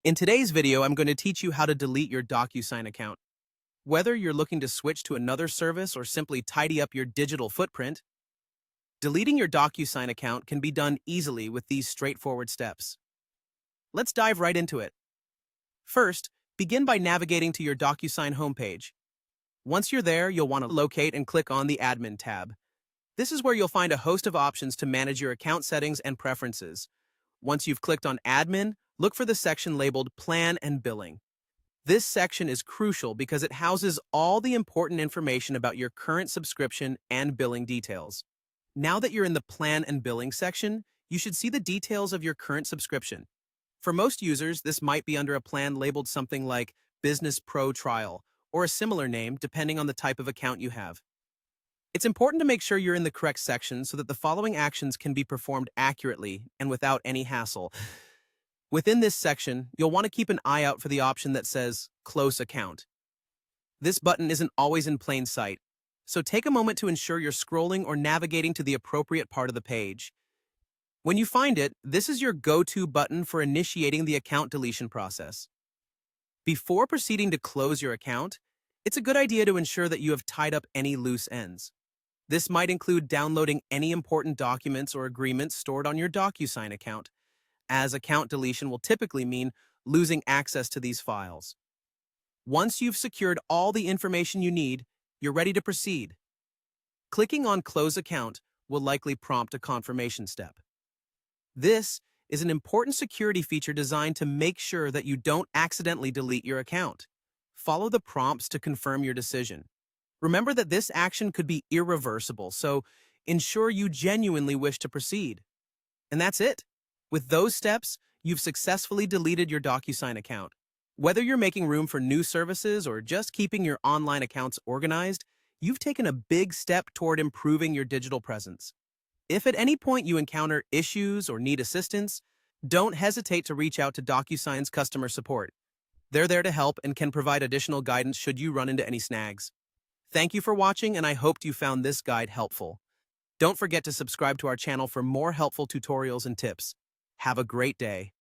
In today's video, I'm going to teach you how to delete your DocuSign account. Whether you're looking to switch to another service or simply tidy up your digital footprint, deleting your DocuSign account can be done easily with these straightforward steps. Let's dive right into it. First, begin by navigating to your DocuSign homepage. Once you're there, you'll want to locate and click on the Admin tab. This is where you'll find a host of options to manage your account settings and preferences. Once you've clicked on Admin, look for the section labeled Plan and Billing. This section is crucial because it houses all the important information about your current subscription and billing details. Now that you're in the Plan and Billing section, you should see the details of your current subscription. For most users, this might be under a plan labeled something like Business Pro Trial or a similar name depending on the type of account you have. It's important to make sure you're in the correct section so that the following actions can be performed accurately and without any hassle. Within this section, you'll want to keep an eye out for the option that says Close Account. This button isn't always in plain sight, so take a moment to ensure you're scrolling or navigating to the appropriate part of the page. When you find it, this is your go-to button for initiating the account deletion process. Before proceeding to close your account, it's a good idea to ensure that you have tied up any loose ends. This might include downloading any important documents or agreements stored on your DocuSign account, as account deletion will typically mean losing access to these files. Once you've secured all the information you need, you're ready to proceed. Clicking on Close Account will likely prompt a confirmation step. This is an important security feature designed to make sure that you don't accidentally delete your account. Follow the prompts to confirm your decision. Remember that this action could be irreversible, so ensure you genuinely wish to proceed. And that's it. With those steps, you've successfully deleted your DocuSign account. Whether you're making room for new services or just keeping your online accounts organized, you've taken a big step toward improving your digital presence. If at any point you encounter issues or need assistance, don't hesitate to reach out to DocuSign's customer support. They're there to help and can provide additional guidance should you run into any snags. Thank you for watching, and I hoped you found this guide helpful. Don't forget to subscribe to our channel for more helpful tutorials and tips. Have a great day.